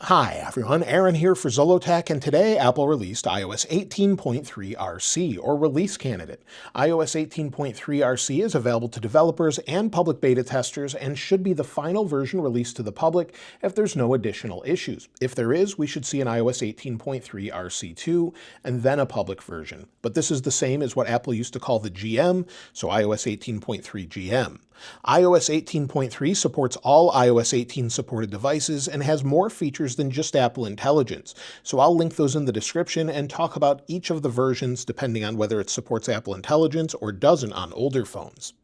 Hi everyone, Aaron here for Zollotech, and today Apple released iOS 18.3 RC, or Release Candidate. iOS 18.3 RC is available to developers and public beta testers and should be the final version released to the public if there's no additional issues. If there is, we should see an iOS 18.3 RC2 and then a public version. But this is the same as what Apple used to call the GM, so iOS 18.3 GM. iOS 18.3 supports all iOS 18 supported devices and has more features than just Apple Intelligence, so I'll link those in the description and talk about each of the versions depending on whether it supports Apple Intelligence or doesn't on older phones.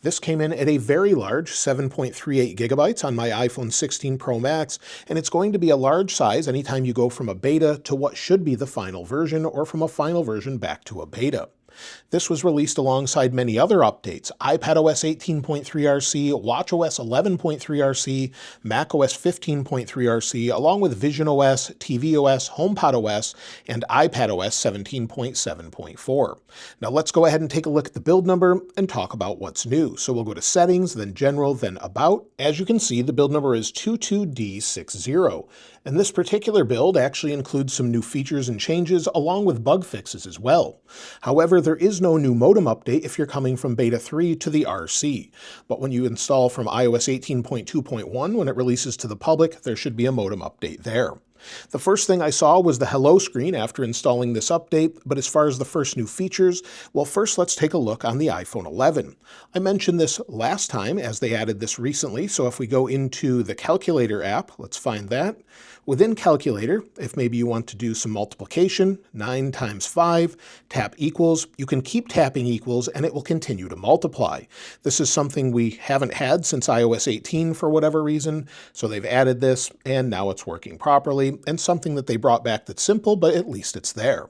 This came in at a very large 7.38 gigabytes on my iPhone 16 Pro Max, and it's going to be a large size anytime you go from a beta to what should be the final version, or from a final version back to a beta. This was released alongside many other updates: iPadOS 18.3 RC, watchOS 11.3 RC, macOS 15.3 RC, along with visionOS, tvOS, HomePod OS, and iPadOS 17.7.4. Now let's go ahead and take a look at the build number and talk about what's new. So we'll go to Settings, then General, then About. As you can see, the build number is 22D60. And this particular build actually includes some new features and changes along with bug fixes as well. However, there is no new modem update if you're coming from Beta 3 to the RC. But when you install from iOS 18.2.1, when it releases to the public, there should be a modem update there. The first thing I saw was the hello screen after installing this update, but as far as the first new features, well, first let's take a look on the iPhone 11. I mentioned this last time as they added this recently, so if we go into the Calculator app, let's find that. Within Calculator, if maybe you want to do some multiplication, 9 times 5, tap equals, you can keep tapping equals and it will continue to multiply. This is something we haven't had since iOS 18 for whatever reason, so they've added this and now it's working properly, and something that they brought back that's simple, but at least it's there.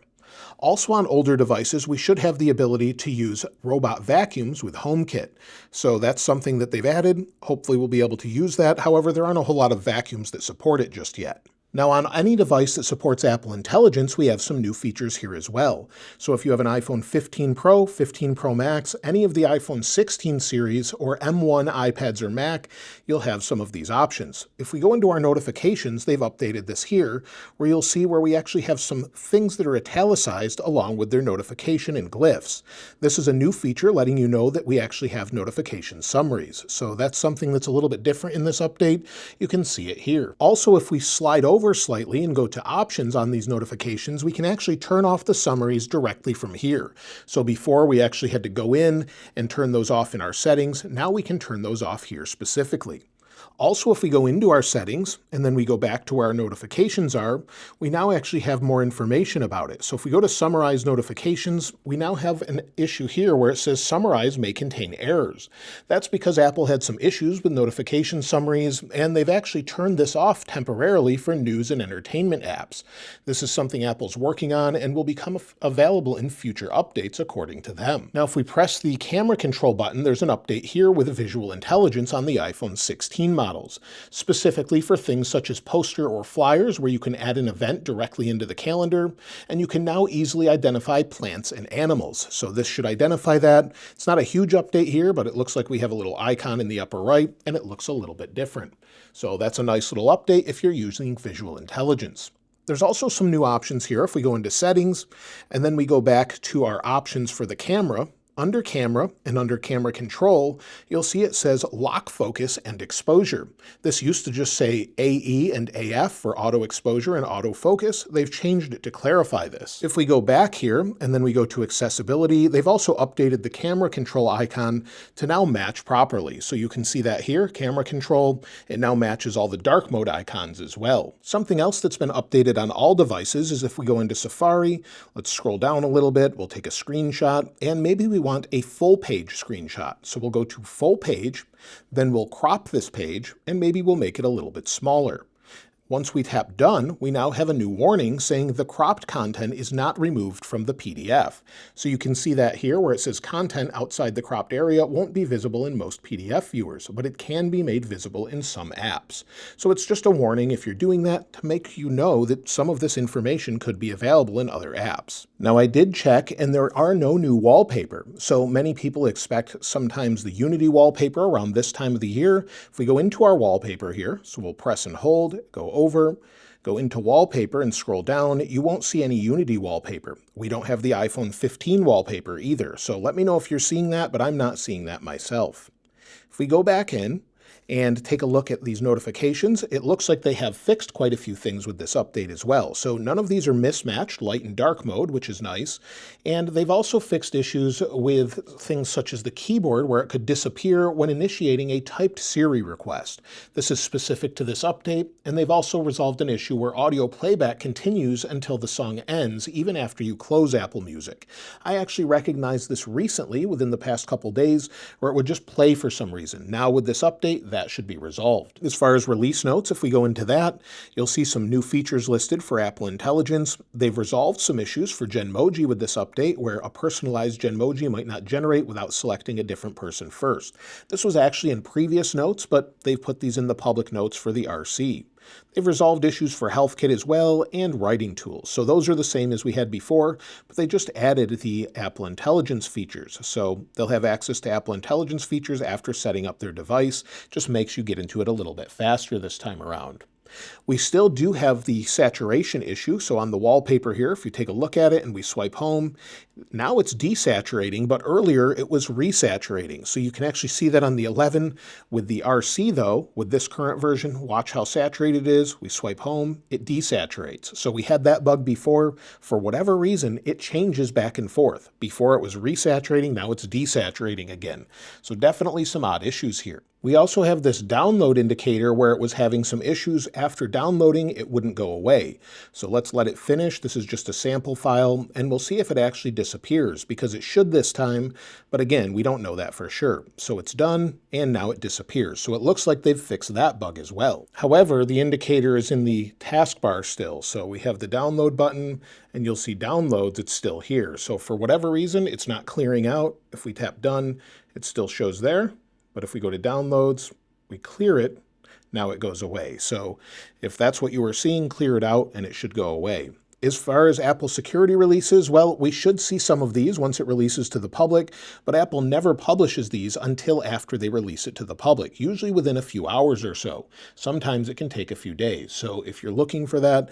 Also on older devices, we should have the ability to use robot vacuums with HomeKit. So that's something that they've added. Hopefully we'll be able to use that. However, there aren't a whole lot of vacuums that support it just yet. Now on any device that supports Apple Intelligence, we have some new features here as well. So if you have an iPhone 15 Pro, 15 Pro Max, any of the iPhone 16 series, or M1 iPads or Mac, you'll have some of these options. If we go into our notifications, they've updated this here, where you'll see where we actually have some things that are italicized along with their notification and glyphs. This is a new feature letting you know that we actually have notification summaries. So that's something that's a little bit different in this update. You can see it here. Also, if we slide over slightly and go to options on these notifications, we can actually turn off the summaries directly from here. So before we actually had to go in and turn those off in our settings, now we can turn those off here specifically. Also, if we go into our settings and then we go back to where our notifications are, we now actually have more information about it. So if we go to Summarize Notifications, we now have an issue here where it says Summarize may contain errors. That's because Apple had some issues with notification summaries, and they've actually turned this off temporarily for news and entertainment apps. This is something Apple's working on and will become available in future updates according to them. Now, if we press the camera control button, there's an update here with visual intelligence on the iPhone 16 models, specifically for things such as poster or flyers where you can add an event directly into the calendar, and you can now easily identify plants and animals. So this should identify that. It's not a huge update here, but it looks like we have a little icon in the upper right, and it looks a little bit different. So that's a nice little update if you're using visual intelligence. There's also some new options here if we go into settings, and then we go back to our options for the camera. Under Camera and under Camera Control, you'll see it says Lock Focus and Exposure. This used to just say AE and AF for auto exposure and auto focus. They've changed it to clarify this. If we go back here and then we go to Accessibility, they've also updated the Camera Control icon to now match properly. So you can see that here, Camera Control, it now matches all the dark mode icons as well. Something else that's been updated on all devices is if we go into Safari, let's scroll down a little bit, we'll take a screenshot, and maybe we want a full page screenshot. So we'll go to full page, then we'll crop this page, and maybe we'll make it a little bit smaller. Once we tap Done, we now have a new warning saying the cropped content is not removed from the PDF. So you can see that here where it says content outside the cropped area won't be visible in most PDF viewers, but it can be made visible in some apps. So it's just a warning if you're doing that to make you know that some of this information could be available in other apps. Now I did check and there are no new wallpaper. So many people expect sometimes the Unity wallpaper around this time of the year. If we go into our wallpaper here, so we'll press and hold, go over, Go into Wallpaper and scroll down, you won't see any Unity wallpaper. We don't have the iPhone 15 wallpaper either, so let me know if you're seeing that, but I'm not seeing that myself. If we go back in and take a look at these notifications, it looks like they have fixed quite a few things with this update as well. So none of these are mismatched, light and dark mode, which is nice. And they've also fixed issues with things such as the keyboard, where it could disappear when initiating a typed Siri request. This is specific to this update, and they've also resolved an issue where audio playback continues until the song ends, even after you close Apple Music. I actually recognized this recently within the past couple days, where it would just play for some reason. Now with this update, that should be resolved. As far as release notes, if we go into that, you'll see some new features listed for Apple Intelligence. They've resolved some issues for Genmoji with this update, where a personalized Genmoji might not generate without selecting a different person first. This was actually in previous notes, but they've put these in the public notes for the RC. They've resolved issues for HealthKit as well and writing tools. So those are the same as we had before, but they just added the Apple Intelligence features. So they'll have access to Apple Intelligence features after setting up their device. Just makes you get into it a little bit faster this time around. We still do have the saturation issue, so on the wallpaper here, if you take a look at it and we swipe home, now it's desaturating, but earlier it was resaturating. So you can actually see that on the 11. With the RC though, with this current version, watch how saturated it is. We swipe home, it desaturates. So we had that bug before. For whatever reason, it changes back and forth. Before it was resaturating, now it's desaturating again. So definitely some odd issues here. We also have this download indicator where it was having some issues. After downloading, it wouldn't go away. So let's let it finish. This is just a sample file, and we'll see if it actually disappears, because it should this time, but again, we don't know that for sure. So it's done, and now it disappears. So it looks like they've fixed that bug as well. However, the indicator is in the taskbar still. So we have the download button, and you'll see downloads, it's still here. So for whatever reason, it's not clearing out. If we tap done, it still shows there. But if we go to downloads, we clear it, now it goes away. So if that's what you were seeing, clear it out and it should go away. As far as Apple security releases, well, we should see some of these once it releases to the public, but Apple never publishes these until after they release it to the public, usually within a few hours or so. Sometimes it can take a few days. So if you're looking for that,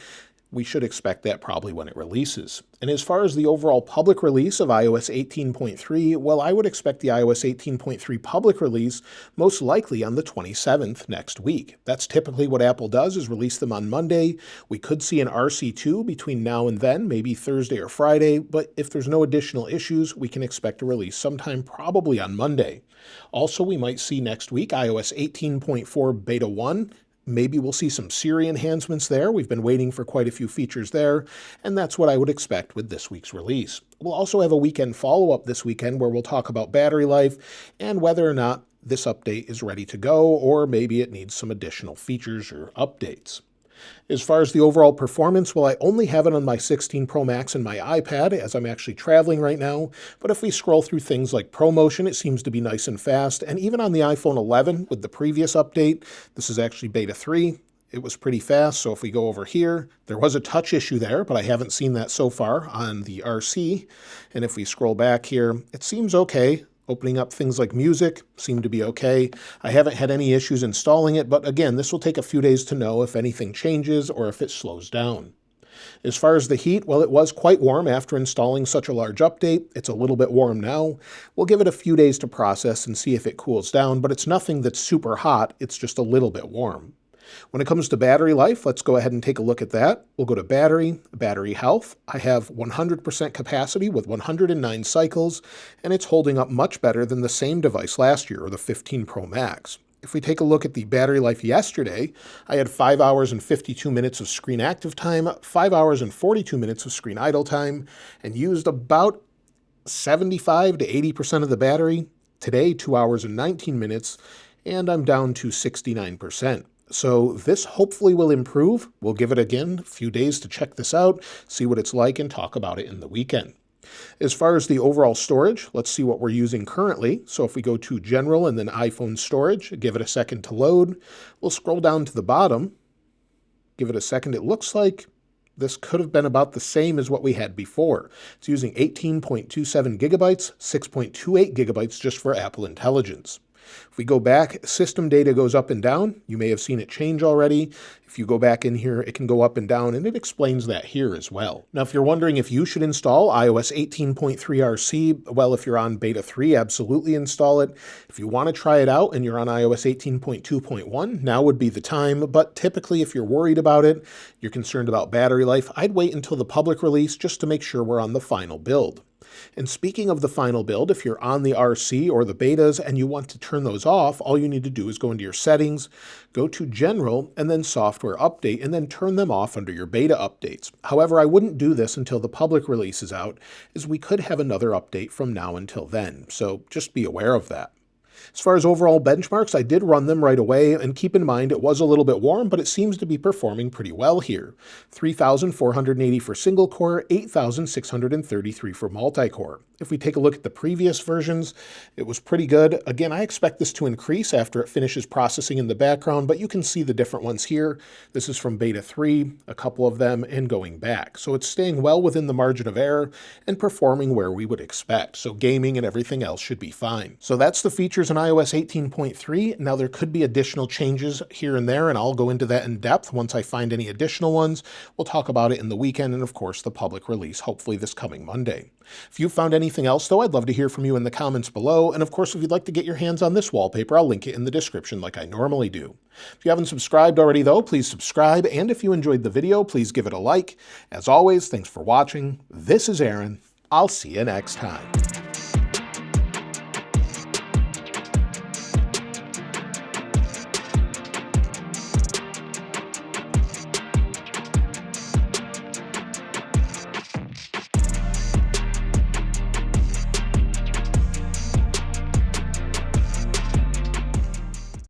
we should expect that probably when it releases. And as far as the overall public release of iOS 18.3, well, I would expect the iOS 18.3 public release most likely on the 27th next week. That's typically what Apple does, is release them on Monday. We could see an RC2 between now and then, maybe Thursday or Friday, but if there's no additional issues, we can expect a release sometime probably on Monday. Also, we might see next week iOS 18.4 Beta 1. Maybe we'll see some Siri enhancements there. We've been waiting for quite a few features there, and that's what I would expect with this week's release. We'll also have a weekend follow-up this weekend where we'll talk about battery life and whether or not this update is ready to go, or maybe it needs some additional features or updates. As far as the overall performance, well, I only have it on my 16 Pro Max and my iPad, as I'm actually traveling right now, but if we scroll through things like ProMotion, it seems to be nice and fast, and even on the iPhone 11 with the previous update, this is actually Beta 3, it was pretty fast. So if we go over here, there was a touch issue there, but I haven't seen that so far on the RC, and if we scroll back here, it seems okay. Opening up things like music seem to be okay. I haven't had any issues installing it, but again, this will take a few days to know if anything changes or if it slows down. As far as the heat, well, it was quite warm after installing such a large update. It's a little bit warm now. We'll give it a few days to process and see if it cools down, but it's nothing that's super hot. It's just a little bit warm. When it comes to battery life, let's go ahead and take a look at that. We'll go to battery health. I have 100% capacity with 109 cycles, and it's holding up much better than the same device last year, or the 15 Pro Max. If we take a look at the battery life yesterday, I had 5 hours and 52 minutes of screen active time, 5 hours and 42 minutes of screen idle time, and used about 75 to 80% of the battery. Today, 2 hours and 19 minutes, and I'm down to 69%. So this hopefully will improve. We'll give it again a few days to check this out, see what it's like, and talk about it in the weekend. As far as the overall storage, let's see what we're using currently. So if we go to General and then iPhone Storage, give it a second to load. We'll scroll down to the bottom, give it a second. It looks like this could have been about the same as what we had before. It's using 18.27 gigabytes, 6.28 gigabytes just for Apple Intelligence. If we go back, system data goes up and down. You may have seen it change already. If you go back in here, it can go up and down, and it explains that here as well. Now, if you're wondering if you should install iOS 18.3 RC, well, if you're on beta 3, absolutely install it. If you want to try it out and you're on iOS 18.2.1, now would be the time. But typically, if you're worried about it, you're concerned about battery life, I'd wait until the public release just to make sure we're on the final build. And speaking of the final build, if you're on the RC or the betas and you want to turn those off, all you need to do is go into your settings, go to General, and then Software Update, and then turn them off under your beta updates. However, I wouldn't do this until the public release is out, as we could have another update from now until then, so just be aware of that. As far as overall benchmarks, I did run them right away, and keep in mind it was a little bit warm, but it seems to be performing pretty well here. 3,480 for single core, 8,633 for multi-core. If we take a look at the previous versions, it was pretty good. Again, I expect this to increase after it finishes processing in the background, but you can see the different ones here. This is from beta 3, a couple of them, and going back. So it's staying well within the margin of error and performing where we would expect. So gaming and everything else should be fine. So that's the features in iOS 18.3. Now there could be additional changes here and there, and I'll go into that in depth once I find any additional ones. We'll talk about it in the weekend and of course the public release, hopefully this coming Monday. If you found anything else though, I'd love to hear from you in the comments below. And of course, if you'd like to get your hands on this wallpaper, I'll link it in the description like I normally do. If you haven't subscribed already though, please subscribe. And if you enjoyed the video, please give it a like. As always, thanks for watching. This is Aaron. I'll see you next time.